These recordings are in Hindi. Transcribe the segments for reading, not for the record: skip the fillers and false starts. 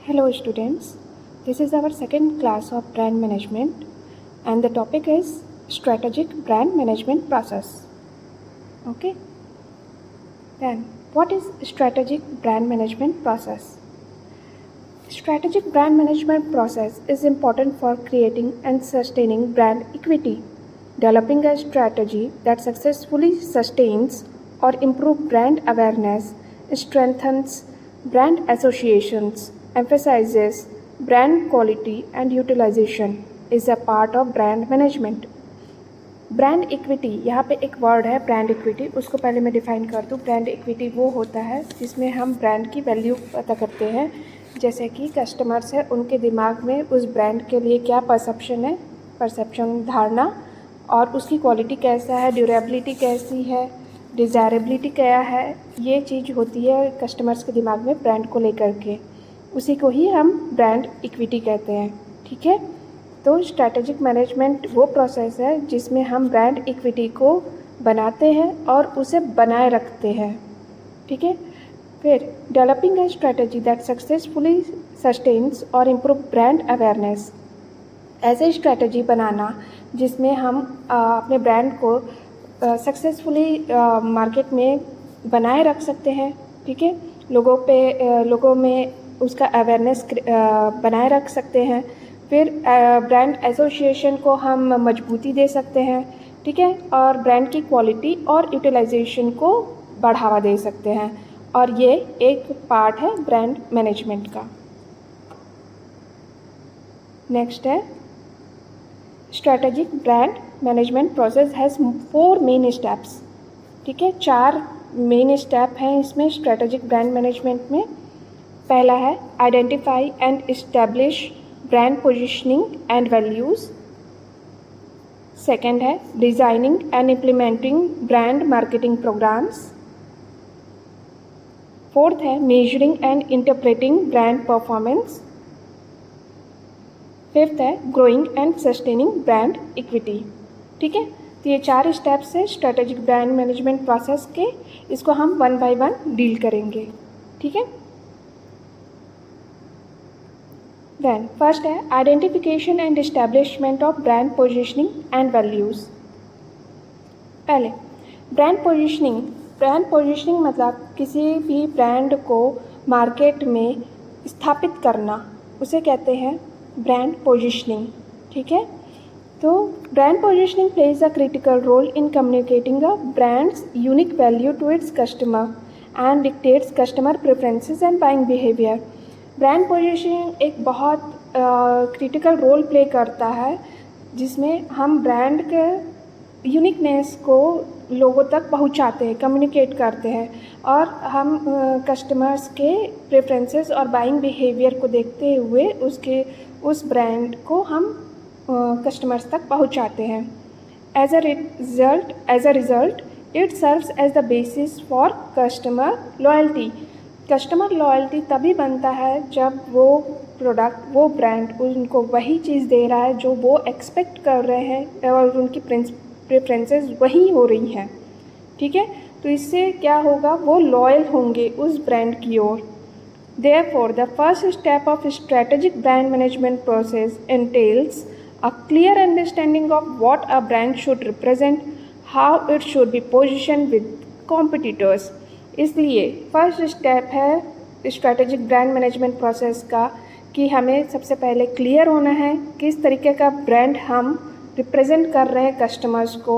Hello students, this is our second class of brand management and the topic is strategic brand management process. Okay, then what is strategic brand management process? Strategic brand management process is important for creating and sustaining brand equity. Developing a strategy that successfully sustains or improves brand awareness, strengthens brand associations, emphasizes brand quality and utilization is a part of brand management. Brand equity, यहाँ पे एक वर्ड है ब्रांड इक्विटी, उसको पहले मैं डिफाइन कर दूँ। ब्रांड इक्विटी वो होता है जिसमें हम ब्रांड की वैल्यू पता करते हैं, जैसे कि कस्टमर्स है उनके दिमाग में उस ब्रांड के लिए क्या परसेप्शन धारणा, और उसकी क्वालिटी कैसा है, ड्यूरेबिलिटी कैसी है, डिज़ायरेबिलिटी क्या है, ये चीज़ होती है कस्टमर्स के दिमाग में ब्रांड को लेकर के, उसी को ही हम ब्रांड इक्विटी कहते हैं। ठीक है, तो स्ट्रैटेजिक मैनेजमेंट वो प्रोसेस है जिसमें हम ब्रांड इक्विटी को बनाते हैं और उसे बनाए रखते हैं। ठीक है, फिर developing a strategy that successfully sustains और इम्प्रूव ब्रांड अवेयरनेस, ऐसे स्ट्रैटेजी बनाना जिसमें हम अपने ब्रांड को सक्सेसफुली मार्केट में बनाए रख सकते हैं। ठीक है, लोगों में उसका अवेयरनेस बनाए रख सकते हैं। फिर ब्रांड एसोसिएशन को हम मजबूती दे सकते हैं। ठीक है, और ब्रांड की क्वालिटी और यूटिलाइजेशन को बढ़ावा दे सकते हैं, और ये एक पार्ट है ब्रांड मैनेजमेंट का। नेक्स्ट है strategic brand management process has 4 main steps. ठीक है, 4 मेन स्टेप हैं इसमें स्ट्रैटेजिक ब्रांड मैनेजमेंट में। पहला है identify and establish brand positioning and values. Second है designing and implementing brand marketing programmes. Fourth है measuring and interpreting brand performance. Fifth है growing and sustaining brand equity. ठीक है, तो ये 4 स्टेप्स है स्ट्रैटेजिक ब्रांड मैनेजमेंट प्रोसेस के, इसको हम 1 बाय 1 डील करेंगे। ठीक है, देन फर्स्ट है identification and establishment of brand positioning and values. पहले ब्रांड पोजिशनिंग मतलब किसी भी ब्रांड को मार्केट में स्थापित करना, उसे कहते हैं ब्रांड पोजिशनिंग। ठीक है, तो brand positioning plays a critical role in communicating a brand's unique value to its customer and dictates customer preferences and buying behaviour. Brand positioning एक बहुत क्रिटिकल रोल प्ले करता है जिसमें हम ब्रांड के यूनिकनेस को लोगों तक पहुंचाते हैं, कम्युनिकेट करते हैं, और हम कस्टमर्स के प्रेफरेंसेस और बाइंग बिहेवियर को देखते हुए उस ब्रांड को हम कस्टमर्स तक पहुंचाते हैं। As a result it serves as the basis for customer loyalty. Customer loyalty तभी बनता है जब वो ब्रांड उनको वही चीज़ दे रहा है जो वो एक्सपेक्ट कर रहे हैं और उनकी प्रेफरेंसेस वही हो रही हैं। ठीक है, तो इससे क्या होगा, वो लॉयल होंगे उस ब्रांड की ओर। Therefore, the first step of strategic brand management process entails a clear understanding of what a brand should represent, how it should be positioned with competitors. इसलिए फर्स्ट स्टेप है स्ट्रैटेजिक ब्रांड मैनेजमेंट प्रोसेस का कि हमें सबसे पहले क्लियर होना है किस तरीके का ब्रांड हम रिप्रेजेंट कर रहे हैं कस्टमर्स को,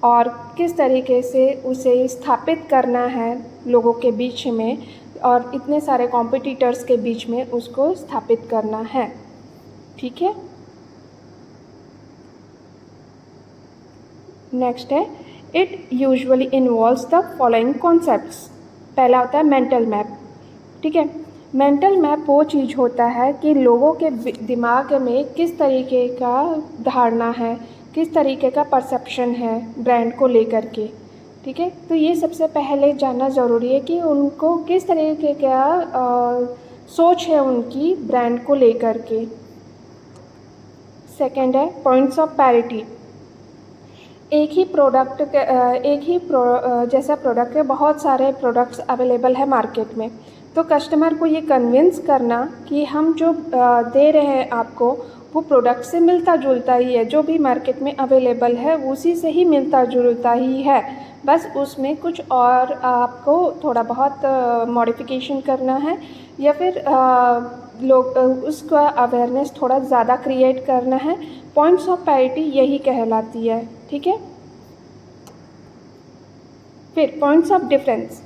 और किस तरीके से उसे स्थापित करना है लोगों के बीच में और इतने सारे कॉम्पिटिटर्स के बीच में उसको स्थापित करना है। ठीक है, नेक्स्ट है it usually involves the following concepts. पहला होता है मेंटल मैप। ठीक है, मेंटल मैप वो चीज़ होता है कि लोगों के दिमाग में किस तरीके का धारणा है, किस तरीके का परसेप्शन है ब्रांड को लेकर के। ठीक है, तो ये सबसे पहले जानना ज़रूरी है कि उनको किस तरीके का सोच है उनकी ब्रांड को लेकर के। सेकंड है पॉइंट्स ऑफ पैरिटी। जैसा प्रोडक्ट के बहुत सारे प्रोडक्ट्स अवेलेबल है मार्केट में, तो कस्टमर को ये कन्विंस करना कि हम जो दे रहे हैं आपको वो प्रोडक्ट से मिलता जुलता ही है, जो भी मार्केट में अवेलेबल है उसी से ही मिलता जुलता ही है, बस उसमें कुछ और आपको थोड़ा बहुत मॉडिफिकेशन करना है या फिर लोग उसका अवेयरनेस थोड़ा ज़्यादा क्रिएट करना है। पॉइंट्स ऑफ पैरिटी यही कहलाती है, ठीक है। फिर पॉइंट्स ऑफ डिफरेंस,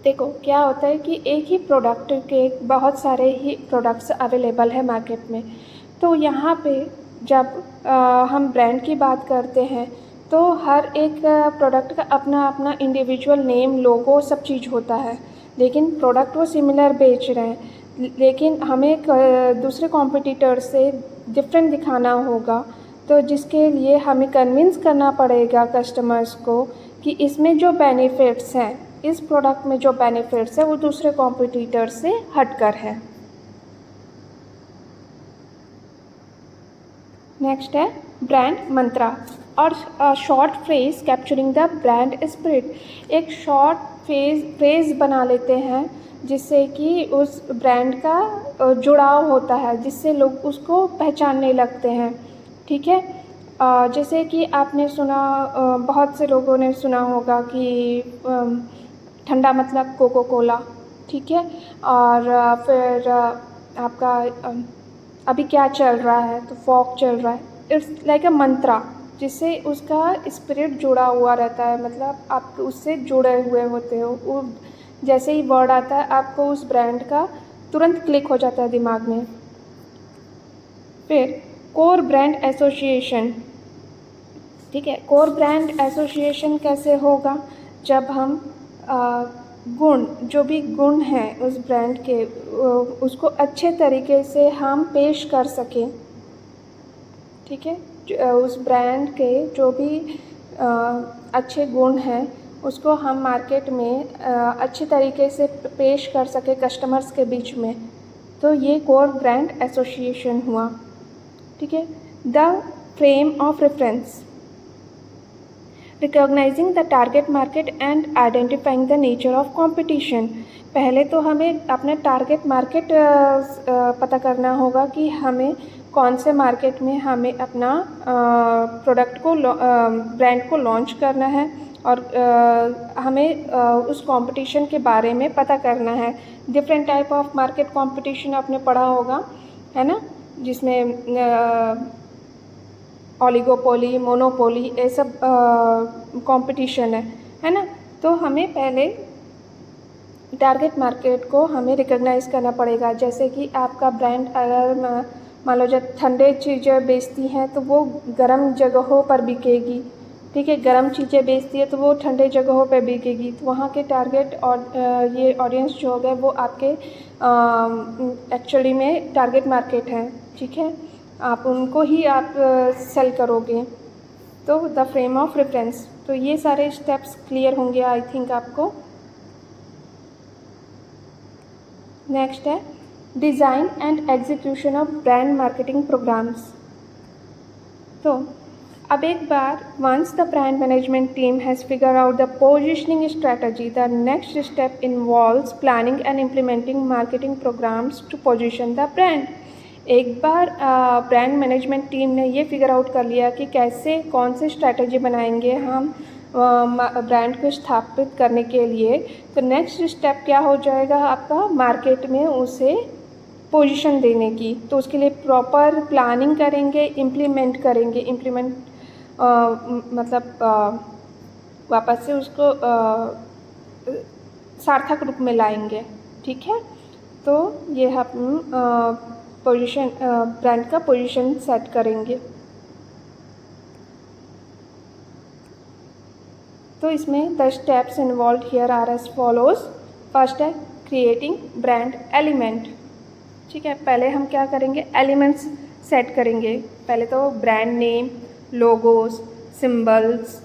देखो क्या होता है कि एक ही प्रोडक्ट के बहुत सारे ही प्रोडक्ट्स अवेलेबल है मार्केट में, तो यहाँ पे जब हम ब्रांड की बात करते हैं तो हर एक प्रोडक्ट का अपना अपना इंडिविजुअल नेम, लोगो, सब चीज़ होता है, लेकिन प्रोडक्ट वो सिमिलर बेच रहे हैं, लेकिन हमें दूसरे कॉम्पिटिटर से डिफरेंट दिखाना होगा, तो जिसके लिए हमें कन्विंस करना पड़ेगा कस्टमर्स को कि इसमें जो बेनिफिट्स हैं, इस प्रोडक्ट में जो बेनिफिट्स है वो दूसरे कॉम्पिटिटर से हटकर है। नेक्स्ट है ब्रांड मंत्रा और short phrase capturing the brand spirit. एक शॉर्ट फ्रेज बना लेते हैं जिससे कि उस ब्रांड का जुड़ाव होता है, जिससे लोग उसको पहचानने लगते हैं, ठीक है। जैसे कि आपने सुना, बहुत से लोगों ने सुना होगा कि ठंडा मतलब कोको कोला, ठीक है। और फिर आपका अभी क्या चल रहा है, तो फॉग चल रहा है। इट्स लाइक अ मंत्रा, जिससे उसका स्पिरिट जुड़ा हुआ रहता है, मतलब आप उससे जुड़े हुए होते हो। वो जैसे ही वर्ड आता है आपको उस ब्रांड का तुरंत क्लिक हो जाता है दिमाग में। फिर कोर ब्रांड एसोसिएशन, ठीक है। कोर ब्रांड एसोसिएशन कैसे होगा, जब हम गुण, जो भी गुण हैं उस ब्रांड के, उसको अच्छे तरीके से हम पेश कर सकें, ठीक है। उस ब्रांड के जो भी अच्छे गुण हैं उसको हम मार्केट में अच्छे तरीके से पेश कर सकें कस्टमर्स के बीच में, तो ये कोर ब्रांड एसोसिएशन हुआ, ठीक है। The frame of reference, recognising the target market and identifying the nature of competition. पहले तो हमें अपने टारगेट मार्केट पता करना होगा कि हमें कौन से मार्केट में हमें अपना प्रोडक्ट को ब्रांड को लॉन्च करना है, और हमें उस कंपटीशन के बारे में पता करना है। Different type of market competition आपने पढ़ा होगा, है ना, जिसमें ओलिगोपोली, मोनोपोली, ये सब कंपटीशन है ना। तो हमें पहले टारगेट मार्केट को हमें रिकॉग्नाइज करना पड़ेगा। जैसे कि आपका ब्रांड अगर मान लो जब ठंडे चीज़ें बेचती हैं तो वो गर्म जगहों पर बिकेगी, ठीक है। गर्म चीज़ें बेचती है तो वो ठंडे जगहों पर बिकेगी, तो वहाँ के टारगेट और ये ऑडियंस जो हो गए वो आपके एक्चुअली में टारगेट मार्केट है, ठीक है। आप उनको ही आप सेल करोगे। तो द फ्रेम ऑफ रेफरेंस, तो ये सारे स्टेप्स क्लियर होंगे आई थिंक आपको। नेक्स्ट है design and execution of brand marketing programmes. तो अब एक बार once the brand management team has figure out the positioning strategy, the next step involves planning and implementing marketing programmes to position the brand. एक बार ब्रांड मैनेजमेंट टीम ने ये फिगर आउट कर लिया कि कैसे कौन से स्ट्रैटेजी बनाएंगे हम ब्रांड को स्थापित करने के लिए, तो नेक्स्ट स्टेप क्या हो जाएगा आपका, मार्केट में उसे पोजीशन देने की। तो उसके लिए प्रॉपर प्लानिंग करेंगे, इम्प्लीमेंट करेंगे। इम्प्लीमेंट मतलब वापस से उसको सार्थक रूप में लाएंगे, ठीक है। तो ये हम पोजीशन, ब्रांड का पोजीशन सेट करेंगे। तो इसमें the steps involve here are as follows. First है क्रिएटिंग ब्रांड एलिमेंट, ठीक है। पहले हम क्या करेंगे, एलिमेंट्स सेट करेंगे। पहले तो brand name, logos, symbols,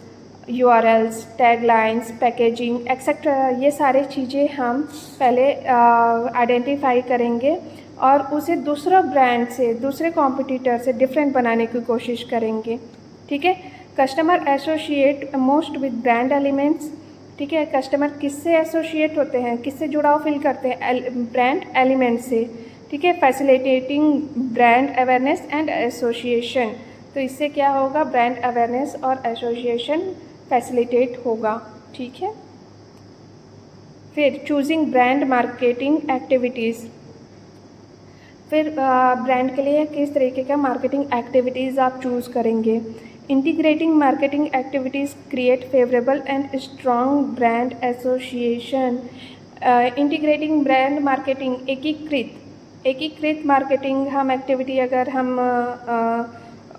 URLs, taglines, packaging etcetera, ये सारे चीज़ें हम पहले आइडेंटिफाई करेंगे और उसे दूसरा ब्रांड से, दूसरे कॉम्पिटिटर से डिफरेंट बनाने की कोशिश करेंगे, ठीक है। Customer associate most with brand elements ठीक है। कस्टमर किससे एसोसिएट होते हैं, किससे जुड़ाव फील करते हैं, ब्रांड एलिमेंट से, ठीक है। Facilitating brand awareness and association, तो इससे क्या होगा, ब्रांड अवेयरनेस और एसोसिएशन फैसिलिटेट होगा, ठीक है। फिर चूजिंग ब्रांड मार्केटिंग एक्टिविटीज़, फिर ब्रांड के लिए किस तरीके का मार्केटिंग एक्टिविटीज़ आप चूज़ करेंगे। Integrating marketing activities create favourable and strong brand association. Integrating brand marketing, एकीकृत मार्केटिंग हम एक्टिविटी अगर हम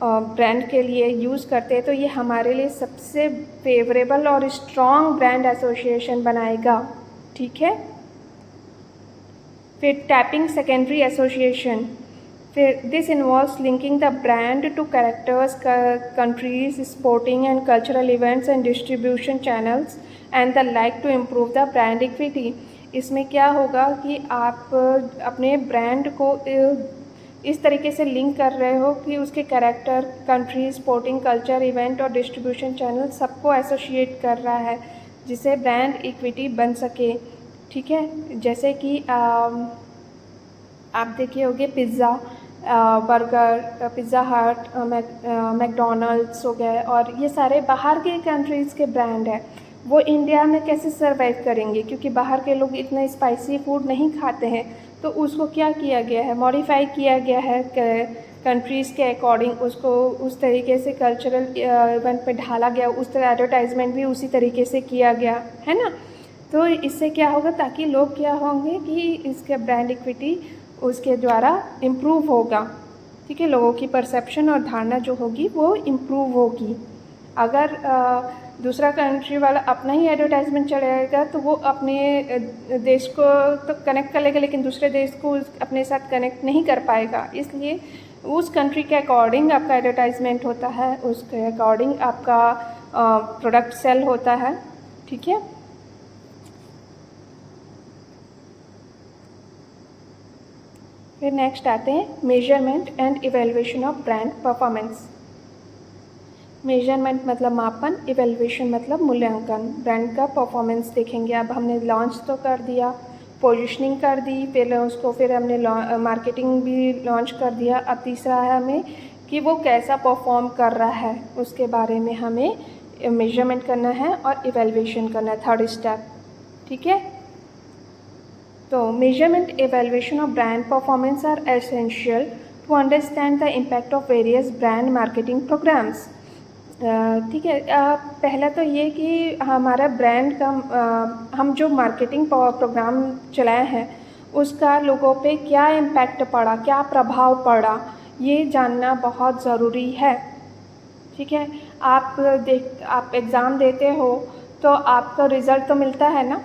ब्रांड के लिए यूज़ करते हैं तो ये हमारे लिए सबसे फेवरेबल और स्ट्रॉन्ग ब्रांड एसोसिएशन बनाएगा, ठीक है। फिर टैपिंग सेकेंडरी एसोसिएशन, फिर this involves linking the brand to characters, countries, sporting and cultural events and distribution channels and the like to improve the brand equity. इसमें क्या होगा कि आप अपने ब्रांड को इस तरीके से लिंक कर रहे हो कि उसके character, country, sporting, culture, event और डिस्ट्रीब्यूशन चैनल सबको एसोसिएट कर रहा है, जिससे ब्रांड इक्विटी बन सके, ठीक है। जैसे कि आप देखे होंगे पिज़्ज़ा, बर्गर, पिज़्ज़ा हट, मैकडोनल्ड्स हो गए, और ये सारे बाहर के कंट्रीज़ के ब्रांड हैं। वो इंडिया में कैसे सर्वाइव करेंगे, क्योंकि बाहर के लोग इतना स्पाइसी फूड नहीं खाते हैं, तो उसको क्या किया गया है, मॉडिफाई किया गया है कंट्रीज़ के अकॉर्डिंग, उसको उस तरीके से कल्चरल इवेंट पे ढाला गया, उस तरह एडवर्टाइजमेंट भी उसी तरीके से किया गया है ना। तो इससे क्या होगा, ताकि लोग क्या होंगे कि इसके ब्रांड इक्विटी उसके द्वारा इम्प्रूव होगा, ठीक है। लोगों की परसेप्शन और धारणा जो होगी वो इम्प्रूव होगी। अगर दूसरा कंट्री वाला अपना ही एडवर्टाइजमेंट चलाएगा तो वो अपने देश को तो कनेक्ट कर लेगा, लेकिन दूसरे देश को अपने साथ कनेक्ट नहीं कर पाएगा। इसलिए उस कंट्री के अकॉर्डिंग आपका एडवर्टाइजमेंट होता है, उसके अकॉर्डिंग आपका प्रोडक्ट सेल होता है, ठीक है। फिर नेक्स्ट आते हैं measurement and evaluation of brand performance. Measurement मतलब मापन, इवेल्युएशन मतलब मूल्यांकन। ब्रांड का परफॉर्मेंस देखेंगे। अब हमने लॉन्च तो कर दिया, पोजीशनिंग कर दी, फिर हमने मार्केटिंग भी लॉन्च कर दिया। अब तीसरा है हमें कि वो कैसा परफॉर्म कर रहा है, उसके बारे में हमें मेजरमेंट करना है और इवेल्युएशन करना है, थर्ड स्टेप, ठीक है। तो measurement, evaluation of brand performance are essential to understand the impact of various brand marketing programmes, ठीक है। पहला तो ये कि हमारा ब्रांड का हम जो मार्केटिंग प्रोग्राम चलाए हैं उसका लोगों पे क्या इम्पैक्ट पड़ा, क्या प्रभाव पड़ा, ये जानना बहुत ज़रूरी है, ठीक है। आप एग्ज़ाम देते हो तो आपका रिज़ल्ट तो मिलता है ना,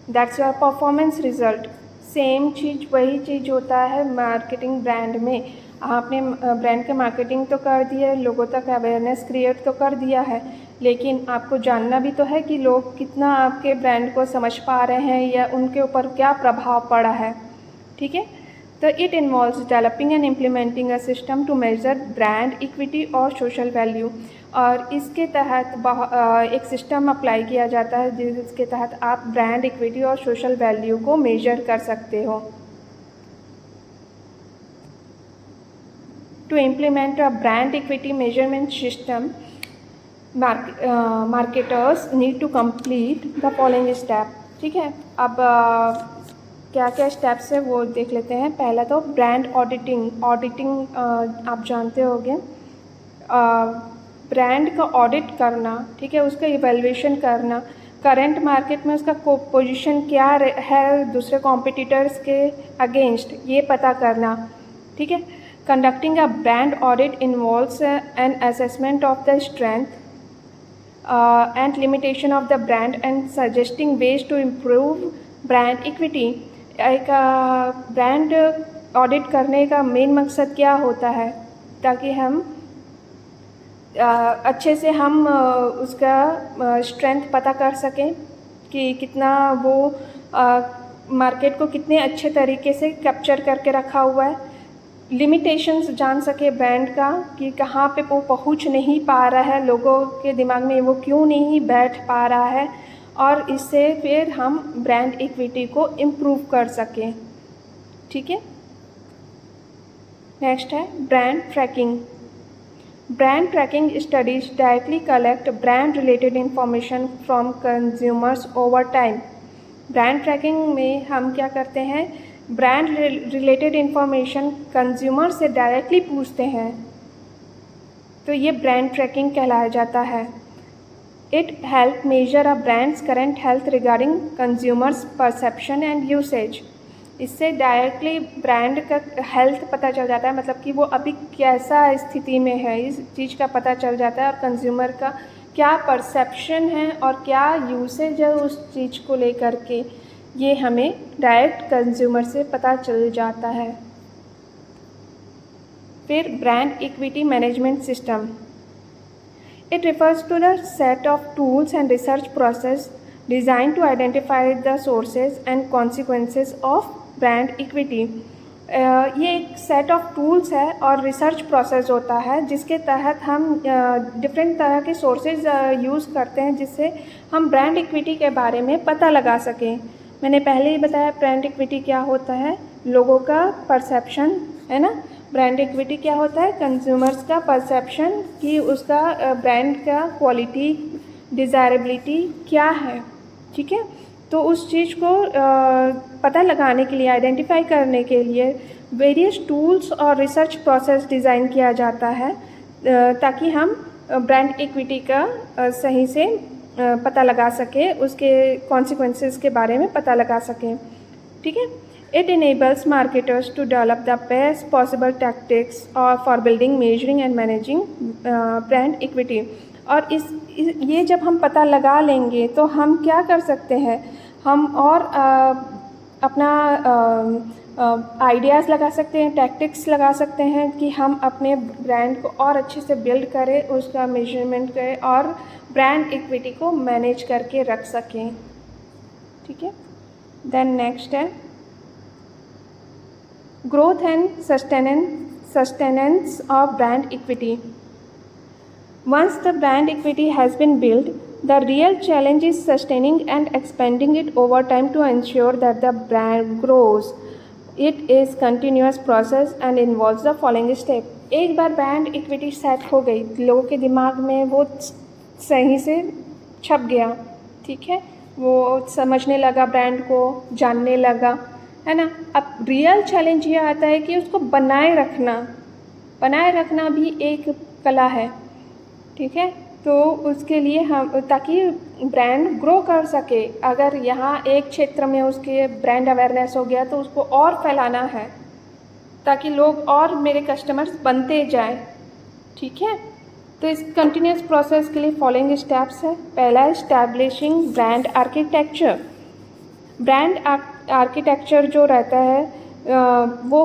that's your performance result. Same चीज़, वही चीज़ होता है मार्केटिंग ब्रांड में। आपने ब्रांड के मार्केटिंग तो कर दिया है, लोगों तक अवेयरनेस क्रिएट तो कर दिया है, लेकिन आपको जानना भी तो है कि लोग कितना आपके ब्रांड को समझ पा रहे हैं या उनके ऊपर क्या प्रभाव पड़ा है, ठीक है। तो it involves developing and implementing a system to measure brand equity और सोशल वैल्यू, और इसके तहत एक सिस्टम अप्लाई किया जाता है जिसके तहत आप ब्रांड इक्विटी और सोशल वैल्यू को मेजर कर सकते हो। To implement a brand equity measurement system, marketers need to complete the following step, ठीक है। अब क्या क्या स्टेप्स है वो देख लेते हैं। पहला तो ब्रांड ऑडिटिंग आप जानते होंगे, ब्रांड का ऑडिट करना, ठीक है, उसका इवैल्यूएशन करना, करंट मार्केट में उसका पोजीशन क्या है दूसरे कॉम्पिटिटर्स के अगेंस्ट, ये पता करना, ठीक है। Conducting a brand audit involves an assessment of the strength and limitation of the brand and suggesting ways to improve brand equity. एक ब्रांड ऑडिट करने का मेन मकसद क्या होता है, ताकि हम अच्छे से हम उसका स्ट्रेंथ पता कर सकें कि कितना वो मार्केट को कितने अच्छे तरीके से कैप्चर करके रखा हुआ है, लिमिटेशंस जान सके ब्रांड का कि कहाँ पे वो पहुँच नहीं पा रहा है, लोगों के दिमाग में वो क्यों नहीं बैठ पा रहा है, और इससे फिर हम ब्रांड इक्विटी को इम्प्रूव कर सकें। ठीक है। नेक्स्ट है brand tracking. Brand tracking studies directly collect brand related information from consumers over time. Brand tracking में हम क्या करते हैं, ब्रांड रिलेटेड इंफॉर्मेशन कंज्यूमर से डायरेक्टली पूछते हैं, तो ये ब्रांड ट्रैकिंग कहलाया जाता है। It help measure a brand's current health regarding consumers perception and usage. इससे डायरेक्टली ब्रांड का हेल्थ पता चल जाता है, मतलब कि वो अभी कैसा स्थिति में है, इस चीज़ का पता चल जाता है, और कंज्यूमर का क्या परसेप्शन है और क्या यूसेज है उस चीज़ को लेकर के, ये हमें डायरेक्ट कंज्यूमर से पता चल जाता है। फिर brand equity management system. It refers to the set of tools and research process design to identify the sources and consequences of brand equity. ये एक सेट ऑफ टूल्स है और रिसर्च प्रोसेस होता है जिसके तहत हम डिफरेंट तरह के सोर्सेज यूज़ करते हैं जिससे हम ब्रांड इक्विटी के बारे में पता लगा सकें। मैंने पहले ही बताया ब्रांड इक्विटी क्या होता है, लोगों का परसेप्शन है ना। ब्रांड इक्विटी क्या होता है, कंज्यूमर्स का परसेप्शन कि उसका ब्रांड का क्वालिटी डिज़ायरेबिलिटी क्या है। ठीक है। तो उस चीज़ को पता लगाने के लिए, आइडेंटिफाई करने के लिए वेरियस टूल्स और रिसर्च प्रोसेस डिज़ाइन किया जाता है ताकि हम ब्रांड इक्विटी का सही से पता लगा सके, उसके कॉन्सिक्वेंसेस के बारे में पता लगा सकें। ठीक है। It enables marketers to develop the best possible tactics और for building, measuring and managing brand equity. और ये जब हम पता लगा लेंगे तो हम क्या कर सकते हैं, हम और अपना आइडियाज़ लगा सकते हैं, टैक्टिक्स लगा सकते हैं कि हम अपने ब्रांड को और अच्छे से बिल्ड करें, उसका मेजरमेंट करें और ब्रांड इक्विटी को मैनेज करके रख सकें। ठीक है। देन नेक्स्ट है growth and sustenance of brand equity. Once the brand equity has been built, the real challenge is sustaining and expanding it over time to ensure that the brand grows. It is continuous process and involves the following step. एक बार ब्रांड इक्विटी सेट हो गई, लोगों के दिमाग में वो सही से छप गया, ठीक है, वो समझने लगा, ब्रांड को जानने लगा, है ना। अब रियल चैलेंज ये आता है कि उसको बनाए रखना भी एक कला है। ठीक है। तो उसके लिए हम, ताकि ब्रांड ग्रो कर सके, अगर यहाँ एक क्षेत्र में उसके ब्रांड अवेयरनेस हो गया तो उसको और फैलाना है ताकि लोग और मेरे कस्टमर्स बनते जाएं। ठीक है। तो इस कंटिन्यूस प्रोसेस के लिए फॉलोइंग स्टेप्स है। पहला, establishing brand architecture. Brand architecture जो रहता है वो,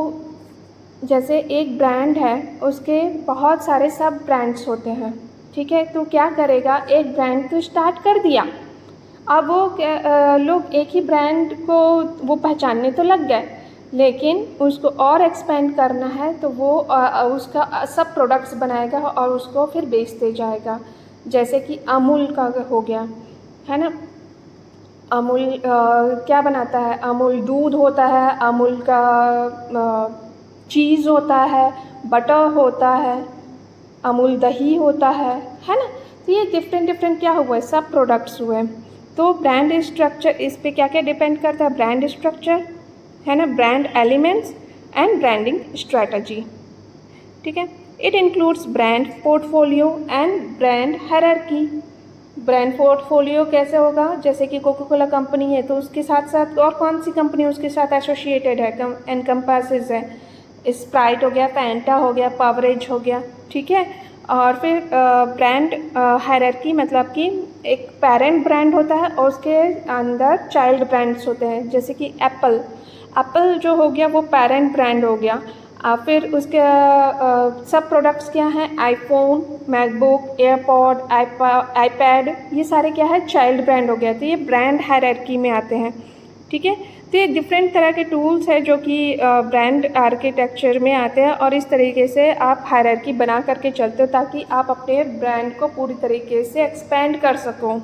जैसे एक ब्रांड है उसके बहुत सारे सब ब्रांड्स होते हैं। ठीक है। तो क्या करेगा, एक ब्रांड तो स्टार्ट कर दिया, अब वो लोग एक ही ब्रांड को वो पहचानने तो लग गए, लेकिन उसको और एक्सपेंड करना है तो वो उसका सब प्रोडक्ट्स बनाएगा और उसको फिर बेचते जाएगा। जैसे कि अमूल का हो गया, है ना। अमूल क्या बनाता है, अमूल दूध होता है, अमूल का चीज़ होता है, बटर होता है, अमूल दही होता है ना। तो ये डिफरेंट क्या हुआ है, सब प्रोडक्ट्स हुए। तो ब्रांड स्ट्रक्चर, इस पे क्या क्या डिपेंड करता है, ब्रांड स्ट्रक्चर है ना, brand elements and branding strategy. ठीक है। It includes brand portfolio and brand hierarchy. Brand portfolio कैसे होगा, जैसे कि कोका कोला कंपनी है तो उसके साथ साथ और कौन सी कंपनी उसके साथ एसोसिएटेड है, एनकम्पासेस है, स्प्राइट हो गया, फैंटा हो गया, पावरेज हो गया। ठीक है। और फिर ब्रांड हायरार्की, मतलब कि एक पेरेंट ब्रांड होता है और उसके अंदर चाइल्ड ब्रांड्स होते हैं, जैसे कि एप्पल जो हो गया वो पेरेंट ब्रांड हो गया। फिर उसके सब प्रोडक्ट्स क्या हैं, आईफोन, मैकबुक, एयरपॉड, आईपैड, ये सारे क्या है, चाइल्ड ब्रांड हो गया। तो ये ब्रांड हायरार्की में आते हैं। ठीक है। तो ये डिफरेंट तरह के टूल्स हैं जो कि ब्रांड आर्किटेक्चर में आते हैं, और इस तरीके से आप हायरार्की बना करके चलते हो ताकि आप अपने ब्रांड को पूरी तरीके से एक्सपेंड कर सको।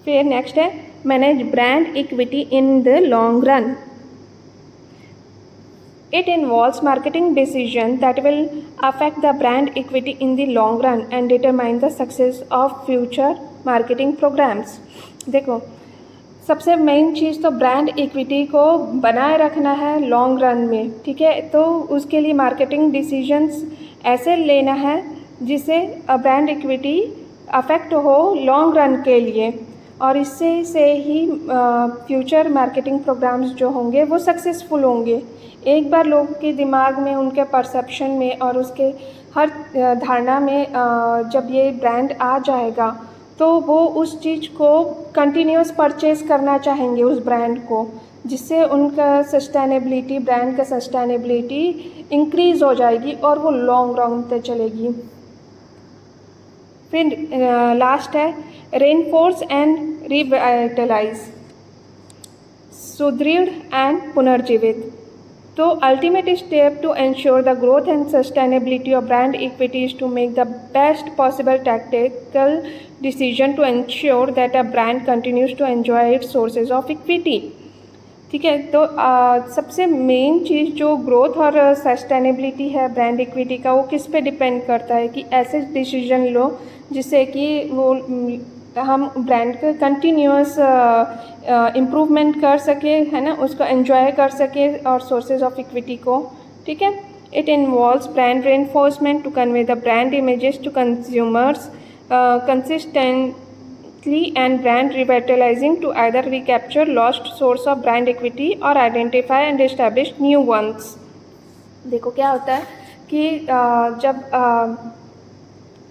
फिर नेक्स्ट है manage brand equity in the long run. It involves marketing decisions that will affect the brand equity in the long run and determine the success of future marketing programs। देखो, सबसे मेन चीज़ तो ब्रांड इक्विटी को बनाए रखना है लॉन्ग रन में, ठीक है। तो उसके लिए मार्केटिंग डिसीजंस ऐसे लेना है जिससे ब्रांड इक्विटी अफेक्ट हो लॉन्ग रन के लिए, और इससे से ही फ्यूचर मार्केटिंग प्रोग्राम्स जो होंगे वो सक्सेसफुल होंगे। एक बार लोगों के दिमाग में, उनके परसेप्शन में और उसके हर धारणा में जब ये ब्रांड आ जाएगा तो वो उस चीज़ को कंटिन्यूस परचेज़ करना चाहेंगे उस ब्रांड को, जिससे उनका सस्टेनेबिलिटी, ब्रांड का सस्टेनेबिलिटी इंक्रीज़ हो जाएगी और वो लॉन्ग रन तक चलेगी। फिर लास्ट है रेनफोर्स एंड रिवाइटलाइज, सुदृढ़ एंड पुनर्जीवित। तो ultimate step to ensure the growth and sustainability of brand equity is to make the best possible tactical decision to ensure that a brand continues to enjoy its sources of equity. ठीक है, तो सबसे मेन चीज़ जो ग्रोथ और सस्टेनेबिलिटी है ब्रांड इक्विटी का, वो किस पे डिपेंड करता है कि ऐसे डिसीजन लो जिससे कि वो हम ब्रांड का कंटिन्यूअस इम्प्रूवमेंट कर सके, है ना, उसको एंजॉय कर सके और सोर्सेज ऑफ इक्विटी को। ठीक है, it involves brand reinforcement to convey the brand images to consumers consistently and brand revitalizing to either recapture lost source of brand equity or identify and establish new ones। देखो क्या होता है कि जब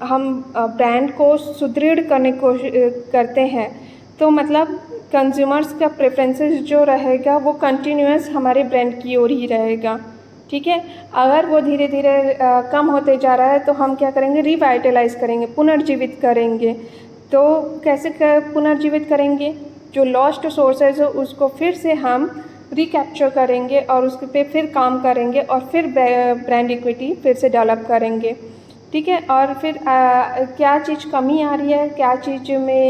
हम ब्रांड को सुदृढ़ करने की कोशिश करते हैं तो मतलब कंज्यूमर्स का प्रेफरेंसेस जो रहेगा वो कंटिन्यूअस हमारे ब्रांड की ओर ही रहेगा। ठीक है, अगर वो धीरे धीरे कम होते जा रहा है तो हम क्या करेंगे, रिवाइटलाइज करेंगे, पुनर्जीवित करेंगे। तो कैसे पुनर्जीवित करेंगे, जो लॉस्ट सोर्सेज है उसको फिर से हम रिकैप्चर करेंगे और उस पे फिर काम करेंगे और फिर ब्रांड इक्विटी फिर से डेवलप करेंगे। ठीक है, और फिर क्या चीज़ कमी आ रही है, क्या चीज़ में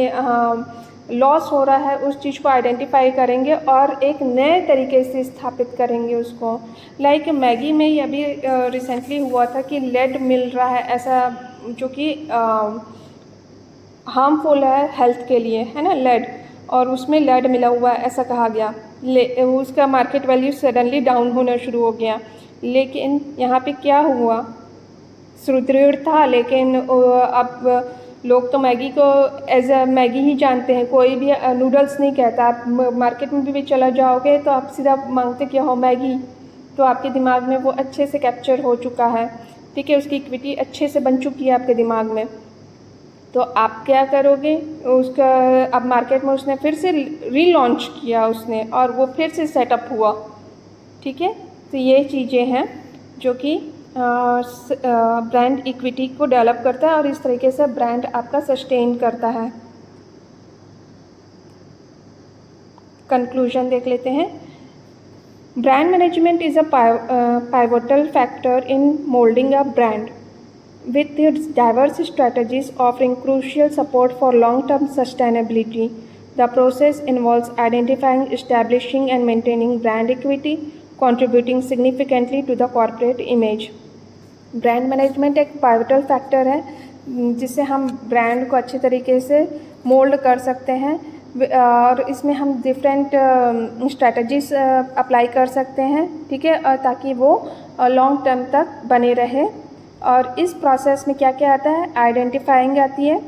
लॉस हो रहा है, उस चीज़ को आइडेंटिफाई करेंगे और एक नए तरीके से स्थापित करेंगे उसको। लाइक मैगी में ही अभी रिसेंटली हुआ था कि लेड मिल रहा है ऐसा, जो कि हार्मफुल है हेल्थ के लिए, है ना, लेड, और उसमें लेड मिला हुआ है ऐसा कहा गया। उसका मार्केट वैल्यू सडनली डाउन होना शुरू हो गया। लेकिन यहाँ पे क्या हुआ, सुदृढ़ था, लेकिन अब लोग तो मैगी को एज अ मैगी ही जानते हैं, कोई भी नूडल्स नहीं कहता। आप मार्केट में भी चला जाओगे तो आप सीधा मांगते क्या हो, मैगी। तो आपके दिमाग में वो अच्छे से कैप्चर हो चुका है। ठीक है, उसकी इक्विटी अच्छे से बन चुकी है आपके दिमाग में। तो आप क्या करोगे, उसका अब मार्केट में उसने फिर से रीलॉन्च किया उसने और वो फिर से सेटअप हुआ। ठीक है, तो ये चीज़ें हैं जो कि ब्रांड इक्विटी को डेवलप करता है और इस तरीके से ब्रांड आपका सस्टेन करता है। कंक्लूजन देख लेते हैं। Brand management is a pivotal factor in molding a brand, with its diverse strategies offering crucial support for long-term sustainability. The process involves identifying, establishing, and maintaining brand equity, contributing significantly to the corporate image. Brand management एक पाइवटल फैक्टर है जिससे हम ब्रांड को अच्छे तरीके से मोल्ड कर सकते हैं, और इसमें हम डिफरेंट स्ट्रैटेजीज अप्लाई कर सकते हैं। ठीक है, और ताकि वो लॉन्ग टर्म तक बने रहे। और इस प्रोसेस में क्या क्या आता है, आइडेंटिफाइंग आती है,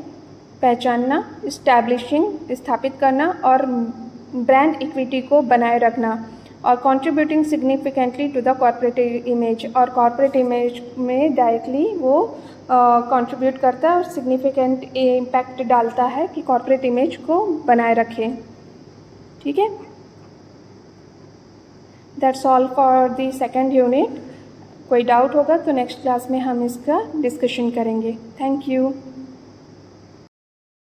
पहचानना, इस्टेब्लिशिंग स्थापित करना, और ब्रांड इक्विटी को बनाए रखना, और contributing significantly to the corporate image, और कॉर्पोरेट इमेज में डायरेक्टली वो कंट्रीब्यूट करता है और सिग्निफिकेंट इम्पैक्ट डालता है कि कॉर्पोरेट इमेज को बनाए रखें। ठीक है, that's all for the second unit. कोई डाउट होगा तो नेक्स्ट क्लास में हम इसका डिस्कशन करेंगे। Thank you.